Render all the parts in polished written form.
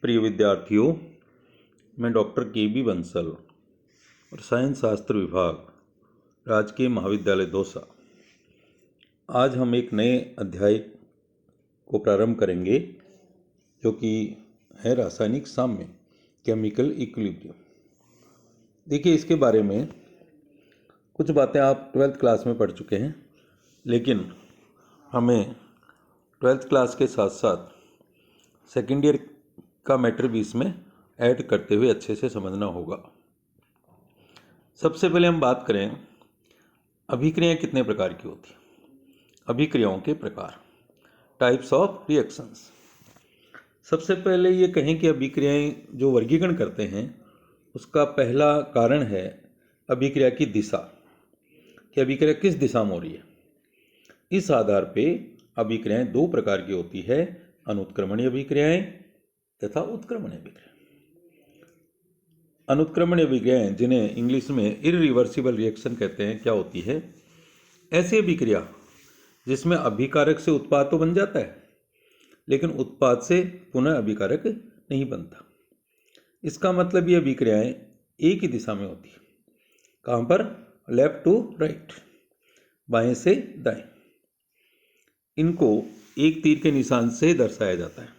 प्रिय विद्यार्थियों, मैं डॉक्टर के बी बंसल, रसायन शास्त्र विभाग, राजकीय महाविद्यालय दौसा। आज हम एक नए अध्याय को प्रारंभ करेंगे जो कि है रासायनिक साम्य, केमिकल इक्विलिब्रियम। देखिए, इसके बारे में कुछ बातें आप 12th क्लास में पढ़ चुके हैं, लेकिन हमें 12th क्लास के साथ साथ सेकेंड ईयर का मैटर भी इसमें ऐड करते हुए अच्छे से समझना होगा। सबसे पहले हम बात करें, अभिक्रियाएं कितने प्रकार की होती हैं। अभिक्रियाओं के प्रकार, टाइप्स ऑफ रिएक्शंस। सबसे पहले ये कहें कि अभिक्रियाएं जो वर्गीकरण करते हैं उसका पहला कारण है अभिक्रिया की दिशा, कि अभिक्रिया किस दिशा में हो रही है। इस आधार पे अभिक्रियाएं दो प्रकार की होती है, अनुत्क्रमणीय अभिक्रियाएं तथा उत्क्रमणीय अभिक्रियाएं। अनुत्क्रमणीय अभिक्रियाएं, जिन्हें इंग्लिश में इरिवर्सिबल रिएक्शन कहते हैं, क्या होती है? ऐसी अभिक्रिया जिसमें अभिकारक से उत्पाद तो बन जाता है लेकिन उत्पाद से पुनः अभिकारक नहीं बनता। इसका मतलब ये अभिक्रियाएं एक ही दिशा में होती है। कहाँ पर? लेफ्ट टू राइट, बाएं से दाएं। इनको एक तीर के निशान से दर्शाया जाता है,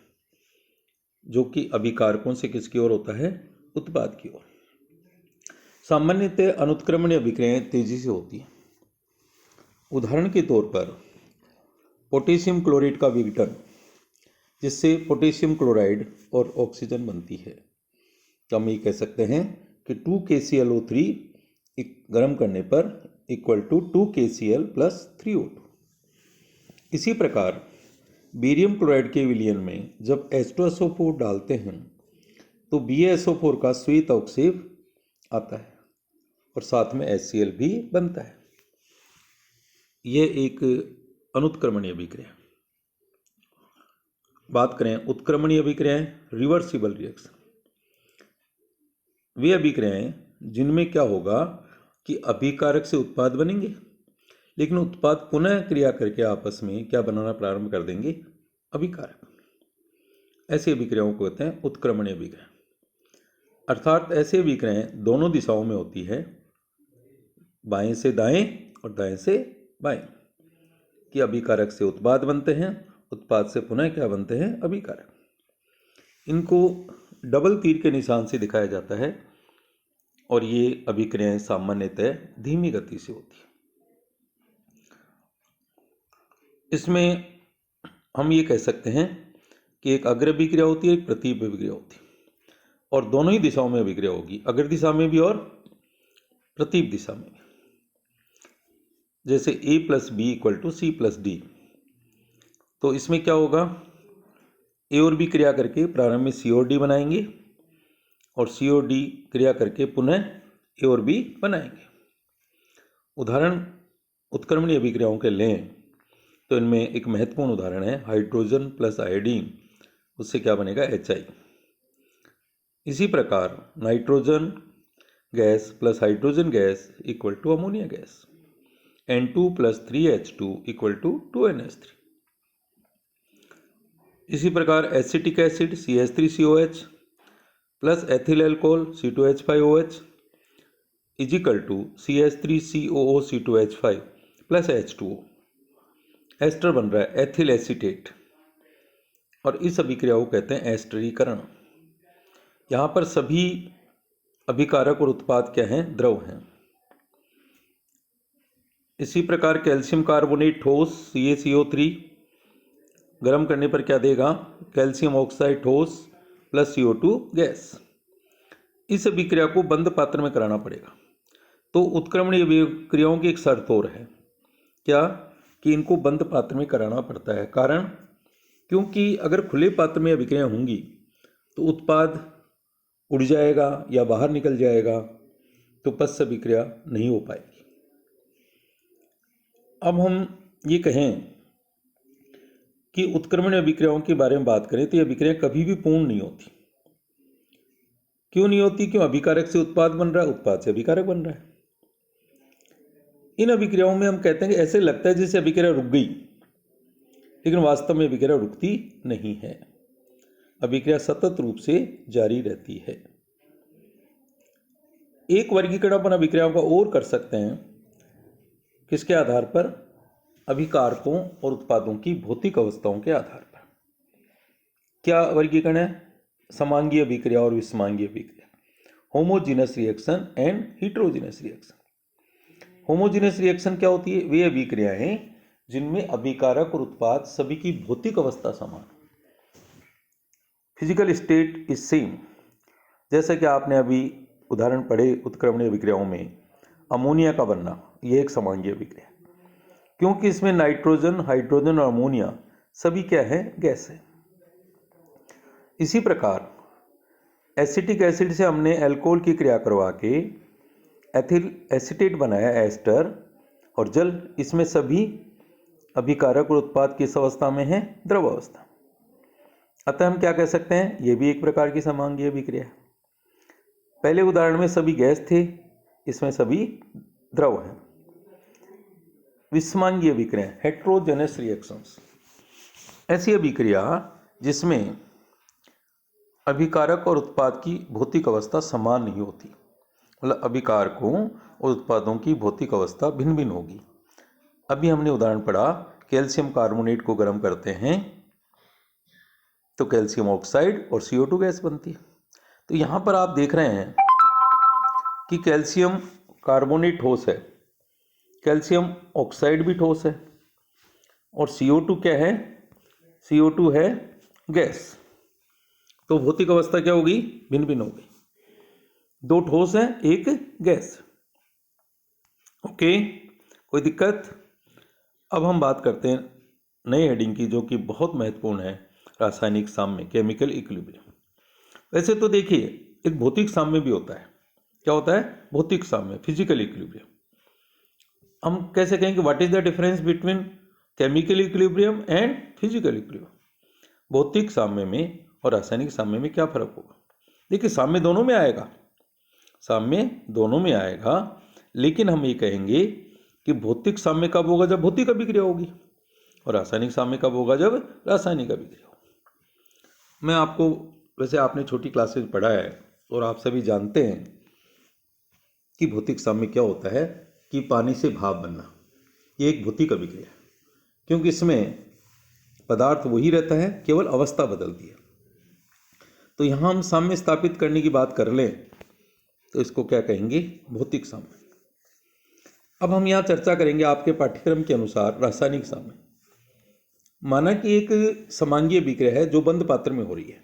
जो कि अभिकारकों से किसकी ओर होता है? उत्पाद की ओर। सामान्यतः अनुत्क्रमणीय अभिक्रियाएं तेजी से होती हैं। उदाहरण के तौर पर पोटेशियम क्लोराइड का विघटन, जिससे पोटेशियम क्लोराइड और ऑक्सीजन बनती है। तो हम ये कह सकते हैं कि 2KClO3 गर्म करने पर इक्वल टू 2KCl + 3O2। इसी प्रकार बेरियम क्लोराइड के विलयन में जब H2SO4 डालते हैं तो BaSO4 का श्वेत अवक्षेप आता है और साथ में HCl भी बनता है। यह एक अनुत्क्रमणीय अभिक्रिया। बात करें उत्क्रमणीय अभिक्रियाएं, रिवर्सिबल रिएक्शन। वे अभिक्रियाएं जिनमें क्या होगा कि अभिकारक से उत्पाद बनेंगे लेकिन उत्पाद पुनः क्रिया करके आपस में क्या बनाना प्रारंभ कर देंगे? अभिकारक। ऐसी अभिक्रियाओं को कहते हैं उत्क्रमणीय अभिक्रिया। अर्थात ऐसी अभिक्रियाएं दोनों दिशाओं में होती है, बाएं से दाएं और दाएं से बाएं, कि अभिकारक से उत्पाद बनते हैं, उत्पाद से पुनः क्या बनते हैं? अभिकारक। इनको डबल तीर के निशान से दिखाया जाता है और ये अभिक्रियाएं सामान्यतः धीमी गति से होती है। इसमें हम ये कह सकते हैं कि एक अग्र अभिक्रिया होती है, एक प्रतीप अभिक्रिया होती है, और दोनों ही दिशाओं में अभिक्रिया होगी, अग्र दिशा में भी और प्रतीप दिशा में भी। जैसे A + B = C + D, तो इसमें क्या होगा? A और B क्रिया करके प्रारंभ में C और D बनाएंगे और C और D क्रिया करके पुनः A और B बनाएंगे। उदाहरण उत्क्रमणीय अभिक्रियाओं के लें तो इनमें एक महत्वपूर्ण उदाहरण है हाइड्रोजन + आयोडीन, उससे क्या बनेगा? HI। इसी प्रकार nitrogen gas + hydrogen gas = ammonia gas, N2 + 3H2 = 2NH3। इसी प्रकार acetic acid CH3COH + ethyl alcohol C2H5OH = CH3COOC2H5 + H2O। Ester बन रहा है, एथिल एसीटेट, और इस अभिक्रिया को कहते हैं एस्टरीकरण। यहाँ पर सभी अभिकारक और उत्पाद क्या हैं? द्रव हैं। इसी प्रकार कैल्शियम कार्बोनेट ठोस CaCO3 गर्म करने पर क्या देगा? कैल्शियम ऑक्साइड ठोस + CO2 गैस। इस अभिक्रिया को बंद पात्र में कराना पड़ेगा। तो उत्क्रमणीय अभिक्रियाओं की एक शर्त और है, क्या? कि इनको बंद पात्र में कराना पड़ता है। कारण, क्योंकि अगर खुले पात्र में अभिक्रिया होंगी तो उत्पाद उड़ जाएगा या बाहर निकल जाएगा, तो पश्च अभिक्रिया नहीं हो पाएगी। अब हम ये कहें कि उत्क्रमणीय अभिक्रियाओं के बारे में बात करें तो ये अभिक्रिया कभी भी पूर्ण नहीं होती। क्यों नहीं होती? क्यों? अभिकारक से उत्पाद बन रहा है, उत्पाद से अभिकारक बन रहा है। इन अभिक्रियाओं में हम कहते हैं कि ऐसे लगता है जैसे अभिक्रिया रुक गई, लेकिन वास्तव में अभिक्रिया रुकती नहीं है। अभिक्रिया सतत रूप से जारी रहती है। एक वर्गीकरण अपन अभिक्रियाओं का और कर सकते हैं, किसके आधार पर? अभिकारकों और उत्पादों की भौतिक अवस्थाओं के आधार पर। क्या वर्गीकरण है? समांगीय अभिक्रिया और विषमांगीय अभिक्रिया, homogeneous reaction and heterogeneous reaction. Homogeneous reaction क्या होती है? वे अभिक्रियाएं जिनमें अभिकारक और उत्पाद सभी की भौतिक अवस्था समान, फिजिकल स्टेट इज सेम। जैसा कि आपने अभी उदाहरण पढ़े उत्क्रमणीय अभिक्रियाओं में, अमोनिया का बनना, यह एक समांगीय अभिक्रिया, क्योंकि इसमें नाइट्रोजन, हाइड्रोजन और अमोनिया सभी क्या है? गैस है। इसी प्रकार एसिटिक एसिड से हमने अल्कोहल की क्रिया करवा के एथिल एसीटेट बनाया, एस्टर और जल, इसमें सभी अभिकारक और उत्पाद किस अवस्था में है? द्रव अवस्था। अतः हम क्या कह सकते हैं? यह भी एक प्रकार की समांगीय अभिक्रिया है। पहले उदाहरण में सभी गैस थे, इसमें सभी द्रव हैं। विषमांगीय अभिक्रिया, हेटेरोजेनस रिएक्शंस, ऐसी अभिक्रिया जिसमें अभिकारक और उत्पाद की भौतिक अवस्था समान नहीं होती, मतलब अभिकारकों और उत्पादों की भौतिक अवस्था भिन्न भिन्न होगी। अभी हमने उदाहरण पढ़ा, कैल्शियम कार्बोनेट को गर्म करते हैं तो कैल्शियम ऑक्साइड और CO2 गैस बनती है। तो यहाँ पर आप देख रहे हैं कि कैल्शियम कार्बोनेट ठोस है, कैल्शियम ऑक्साइड भी ठोस है, और CO2 क्या है? CO2 है गैस। तो भौतिक अवस्था क्या होगी? भिन्न भिन्न होगी। दो ठोस है, एक गैस। ओके, कोई दिक्कत? अब हम बात करते हैं नई हेडिंग की, जो कि बहुत महत्वपूर्ण है, रासायनिक साम्य, केमिकल इक्विलिब्रियम। वैसे तो देखिए, एक भौतिक साम्य भी होता है। क्या होता है? भौतिक साम्य, फिजिकल इक्विलिब्रियम। हम कैसे कहेंगे what is the difference between chemical equilibrium and physical equilibrium? भौतिक साम्य में और रासायनिक साम्य में क्या फर्क होगा? देखिए, साम्य दोनों में आएगा, साम्य दोनों में आएगा, लेकिन हम ये कहेंगे कि भौतिक साम्य कब होगा? जब भौतिक अभिक्रिया होगी, और रासायनिक साम्य कब होगा? जब रासायनिक अभिक्रिया होगी। मैं आपको, वैसे आपने छोटी क्लासेस पढ़ा है और आप सभी जानते हैं कि भौतिक साम्य क्या होता है, कि पानी से भाप बनना, ये एक भौतिक अभिक्रिया है, क्योंकि इसमें पदार्थ वही रहता है, केवल अवस्था बदलती है। तो यहाँ हम साम्य स्थापित करने की बात कर लें तो इसको क्या कहेंगे? भौतिक साम्य। अब हम यहाँ चर्चा करेंगे आपके पाठ्यक्रम के अनुसार रासायनिक साम्य। माना कि एक समांगीय अभिक्रिया है जो बंद पात्र में हो रही है।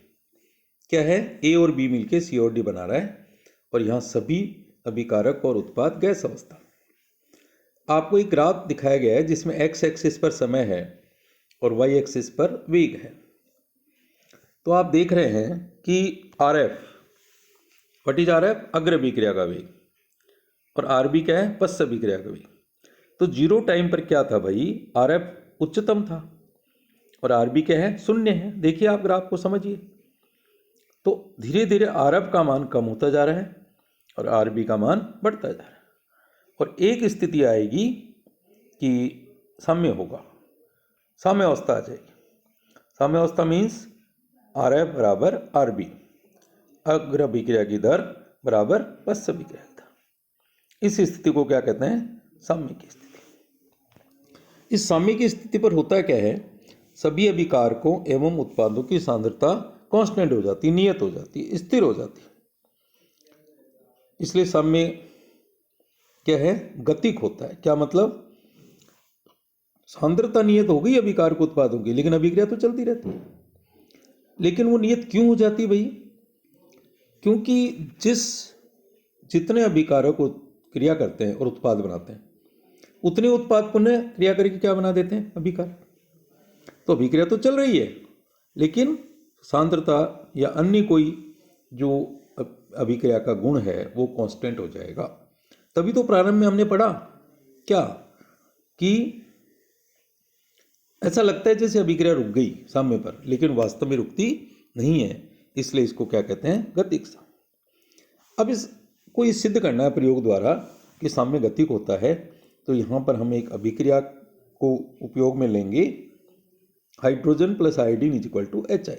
क्या है? A और B मिलके C और D बना रहा है, और यहाँ सभी अभिकारक और उत्पाद गैस अवस्था। आपको एक ग्राफ दिखाया गया है जिसमें x एक्सिस पर समय है और y एक्सिस पर वेग है। तो आप देख रहे हैं कि RF, व्हाट इज RF? अग्र अभिक्रिया का वेग, और RB क्या है? पश्च अभिक्रिया का वेग। तो जीरो टाइम पर क्या था भाई? RF उच्चतम था और RB क्या है? शून्य है। देखिए, आप ग्राफ को समझिए। तो धीरे धीरे RF का मान कम होता जा रहा है और RB का मान बढ़ता जा रहा है, और एक स्थिति आएगी कि साम्य होगा, साम्य अवस्था आ जाएगी। साम्य अवस्था मीन्स RF बराबर RB, अग्र अभिक्रिया की दर बराबर पश्च अभिक्रिया की दर। इस स्थिति को क्या कहते हैं? साम्य की स्थिति। इस साम्य की स्थिति पर होता क्या है? सभी अभिकारकों एवं उत्पादों की सांद्रता कांस्टेंट हो जाती, नियत हो जाती, स्थिर हो जाती। इसलिए साम्य क्या है? गतिक होता है। क्या मतलब? सांद्रता नियत हो गई अभिकारक उत्पादों की, लेकिन अभिक्रिया तो चलती रहती है। लेकिन वो नियत क्यों हो जाती भाई? क्योंकि जितने अभिकारक क्रिया करते हैं और उत्पाद बनाते हैं, उतने उत्पाद पुनः क्रिया करके क्या बना देते हैं? अभिकारक। तो अभिक्रिया तो चल रही है, लेकिन सांद्रता या अन्य कोई जो अभिक्रिया का गुण है वो कांस्टेंट हो जाएगा। तभी तो प्रारंभ में हमने पढ़ा क्या, कि ऐसा लगता है जैसे अभिक्रिया रुक गई साम्य पर, लेकिन वास्तव में रुकती नहीं है। इसलिए इसको क्या कहते हैं? गतिक साम्य। अब इसको ये सिद्ध करना है प्रयोग द्वारा कि साम्य गतिक होता है। तो यहाँ पर हम एक अभिक्रिया को उपयोग में लेंगे, hydrogen plus iodine is equal to HI।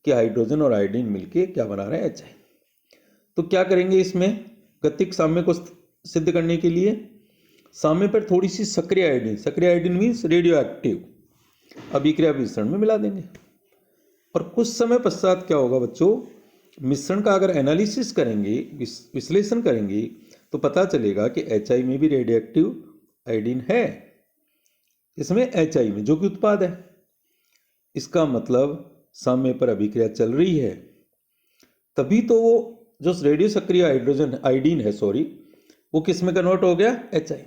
कि हाइड्रोजन और आयोडीन मिलके क्या बना रहे हैं, HI। तो क्या करेंगे इसमें गतिक साम्य को सिद्ध करने के लिए, साम्य पर थोड़ी सी सक्रिय आयोडीन मीन्स रेडियो एक्टिव अभिक्रिया मिश्रण में मिला देंगे। और कुछ समय पश्चात क्या होगा बच्चों, मिश्रण का अगर एनालिसिस करेंगे, विश्लेषण करेंगे, तो पता चलेगा कि HI में भी रेडियो एक्टिव आयोडीन है, इसमें HI में जो कि उत्पाद है। इसका मतलब साम्य पर अभिक्रिया चल रही है, तभी तो वो जो रेडियो सक्रिय आयोडीन है वो किस में कन्वर्ट हो गया, HI।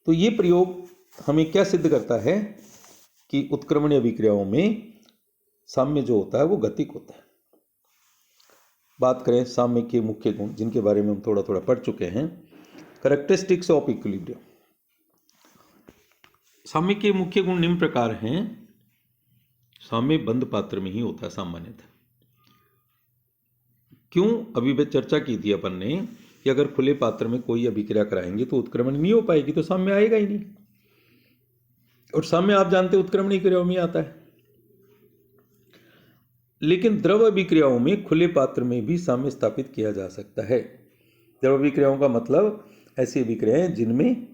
तो ये प्रयोग हमें क्या सिद्ध करता है कि उत्क्रमणीय अभिक्रियाओं में साम्य जो होता है वो गतिक होता है। बात करें साम्य के मुख्य गुण, जिनके बारे में हम थोड़ा थोड़ा पढ़ चुके हैं। Characteristics of equilibrium. साम्य के मुख्य गुण निम्न प्रकार हैं। साम्य बंद पात्र में ही होता है सामान्यतः। क्यों, अभी भी चर्चा की थी अपन ने कि अगर खुले पात्र में कोई अभिक्रिया कराएंगे तो उत्क्रमण नहीं हो पाएगी, तो साम्य आएगा ही नहीं। और साम्य आप जानते उत्क्रमणीय क्रियाओं में आता है। लेकिन द्रव अभिक्रियाओं में खुले पात्र में भी साम्य स्थापित किया जा सकता है। द्रव अभिक्रियाओं का मतलब ऐसी अभिक्रियाएं जिनमें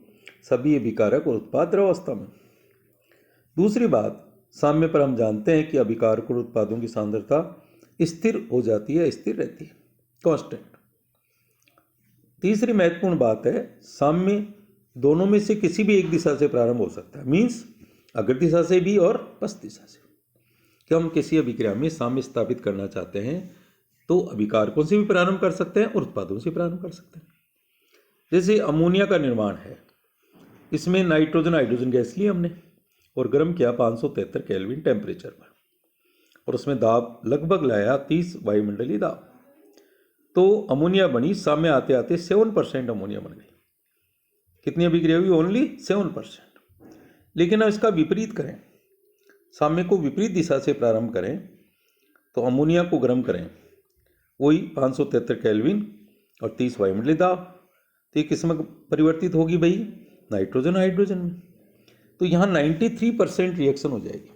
सभी अभिकारक और उत्पाद द्रवावस्था में। दूसरी बात, साम्य पर हम जानते हैं कि अभिकारक और उत्पादों की सांद्रता स्थिर हो जाती है, स्थिर रहती है, कांस्टेंट। तीसरी महत्वपूर्ण बात है, साम्य दोनों में से किसी भी एक दिशा से प्रारंभ हो सकता है, मीन्स अग्र दिशा से भी और पश्च दिशा से। कि हम किसी अभिक्रिया में साम्य स्थापित करना चाहते हैं तो अभिकारकों से भी प्रारंभ कर सकते हैं और उत्पादों से प्रारंभ कर सकते हैं। जैसे अमोनिया का निर्माण है, इसमें नाइट्रोजन हाइड्रोजन गैस ली हमने और गर्म किया 573 केल्विन टेम्परेचर पर, और उसमें दाब लगभग लाया 30 वायुमंडलीय दाब। तो अमोनिया बनी, साम्य आते आते 7% अमोनिया बन गई। कितनी अभिक्रिया हुई, ओनली 7%। लेकिन अब इसका विपरीत करें, साम्य को विपरीत दिशा से प्रारंभ करें तो अमोनिया को गर्म करें, वही 573 केल्विन और 30 वायुमंडलीय दाब, तो ये किस में परिवर्तित होगी भाई, नाइट्रोजन हाइड्रोजन में। तो यहाँ 93% रिएक्शन हो जाएगी।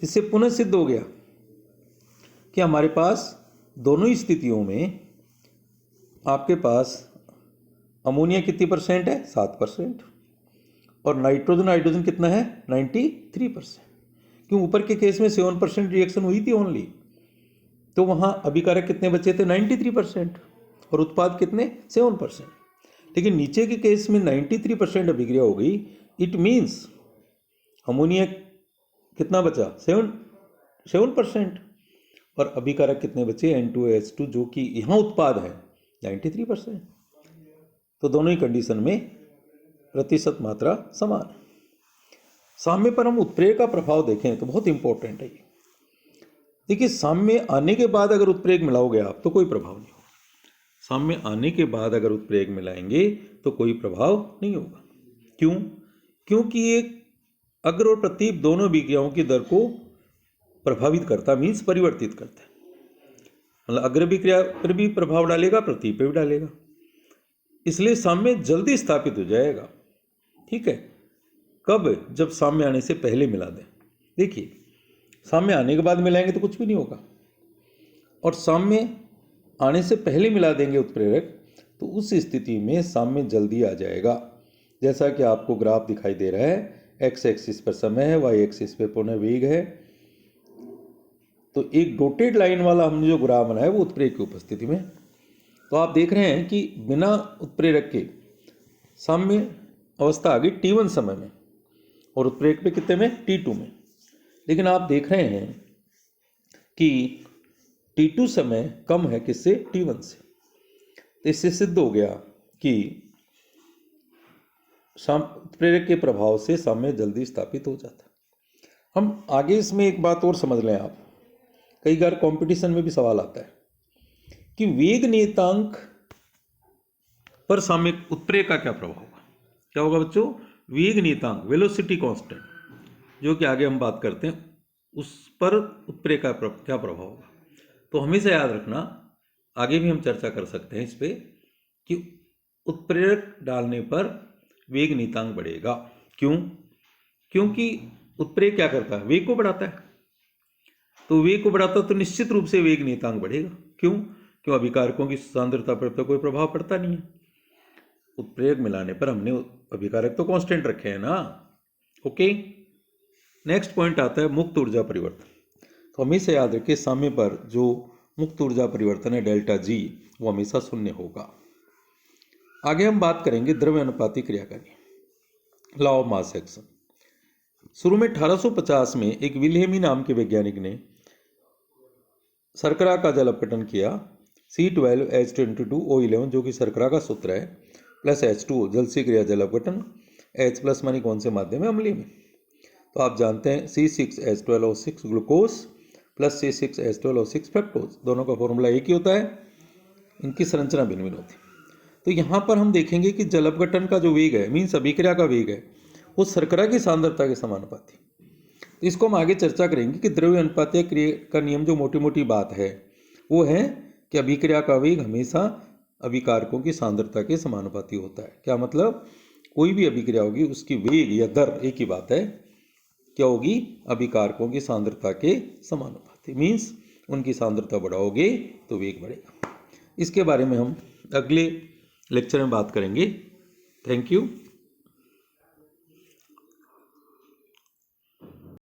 इससे पुनः सिद्ध हो गया कि हमारे पास दोनों ही स्थितियों में आपके पास अमोनिया कितनी परसेंट है, 7%, और नाइट्रोजन हाइड्रोजन कितना है, 93%। क्यों, ऊपर के केस में 7% रिएक्शन हुई थी ओनली, तो वहाँ अभिकारक कितने बचे थे, 93%, और उत्पाद कितने, 7%। लेकिन नीचे के केस में 93% अभिक्रिया हो गई, इट मीन्स अमोनिया कितना बचा, 7%, और अभिकारक कितने बचे, N2H2, जो कि यहाँ उत्पाद है 93%। तो दोनों ही कंडीशन में प्रतिशत मात्रा समान। साम्य पर हम उत्प्रेरक का प्रभाव देखें तो बहुत इंपॉर्टेंट है ये। देखिए, साम्य आने के बाद अगर उत्प्रेरक मिलाओगे आप तो कोई प्रभाव नहीं होगा। साम्य आने के बाद अगर उत्प्रेरक मिलाएंगे तो कोई प्रभाव नहीं होगा। क्यों, क्योंकि ये अग्र और प्रतीप दोनों अभिक्रियाओं की दर को प्रभावित करता, मीन्स परिवर्तित करता है। मतलब अग्र अभिक्रिया पर भी प्रभाव डालेगा, प्रतीप पर भी डालेगा, इसलिए साम्य जल्दी स्थापित हो जाएगा। ठीक है, कब, जब साम्य आने से पहले मिला दें। देखिए, साम्य आने के बाद मिलाएंगे तो कुछ भी नहीं होगा, और साम्य आने से पहले मिला देंगे उत्प्रेरक तो उस स्थिति में साम्य जल्दी आ जाएगा। जैसा कि आपको ग्राफ दिखाई दे रहा है, एक्स एक्सिस पर समय है, वाई एक्सिस पर पुनः वेग है। तो एक डॉटेड लाइन वाला हमने जो ग्राफ बनाया वो उत्प्रेरक की उपस्थिति में। तो आप देख रहे हैं कि बिना उत्प्रेरक के साम्य अवस्था आ गई T1 समय में, और उत्प्रेरक पे कितने में, T2 में। लेकिन आप देख रहे हैं कि T2 समय कम है किससे, T1 से। तो इससे सिद्ध हो गया कि उत्प्रेरक के प्रभाव से साम्य जल्दी स्थापित हो जाता। हम आगे इसमें एक बात और समझ लें आप, कई बार कंपटीशन में भी सवाल आता है कि वेग नियतांक पर साम्य उत्प्रेरक का क्या प्रभाव होगा। क्या होगा बच्चों, वेग नियतांक, वेलोसिटी कांस्टेंट, जो कि आगे हम बात करते हैं, उस पर उत्प्रेरक का क्या प्रभाव होगा। तो हमेशा याद रखना, आगे भी हम चर्चा कर सकते हैं इस पे, कि उत्प्रेरक डालने पर वेग नियतांक बढ़ेगा। क्यों, क्योंकि उत्प्रेरक क्या करता है, वेग को बढ़ाता है। तो वेग को बढ़ाता तो निश्चित रूप से वेग नियतांक बढ़ेगा। क्यों अभिकारकों की सांद्रता पर तो कोई प्रभाव पड़ता नहीं है। उत्प्रेरक मिलाने पर हमने अभिकारक तो कांस्टेंट रखे हैं ना। ओके, नेक्स्ट पॉइंट आता है मुक्त ऊर्जा परिवर्तन। तो हमेशा याद रखिए साम्य पर जो मुक्त ऊर्जा परिवर्तन है डेल्टा जी, वो हमेशा शून्य होगा। आगे हम बात करेंगे द्रव्य अनुपाती क्रिया का नियम, लॉ ऑफ मास एक्शन। शुरू में 1850 में एक विल्हेमी नाम के वैज्ञानिक ने शर्करा का जल अपघटन किया, C12H22O11 जो कि शर्करा का सूत्र है, प्लस H2O जल से क्रिया जल अपघटन, H प्लस मानी कौन से माध्यम में, अम्लीय में। तो आप जानते हैं C6H12O6 glucose plus C6H12O6 fructose, दोनों का फॉर्मूला एक ही होता है, इनकी संरचना भिन्न भिन्न होती है। तो यहाँ पर हम देखेंगे कि जल अपघटन का जो वेग है, मीन्स अभिक्रिया का वेग है, वो शर्करा की सांद्रता के समानुपाती। तो इसको हम आगे चर्चा करेंगे कि द्रव्य अनुपातीय क्रिया का नियम जो मोटी मोटी बात है वो है कि अभिक्रिया का वेग हमेशा अभिकारकों की सांद्रता के समानुपाती होता है। क्या मतलब, कोई भी अभिक्रिया होगी उसकी वेग या दर एक ही बात है, क्या होगी, अभिकारकों की सांद्रता के समानुपाती। मीन्स उनकी सांद्रता बढ़ाओगे तो वेग बढ़ेगा। इसके बारे में हम अगले लेक्चर में बात करेंगे। Thank you.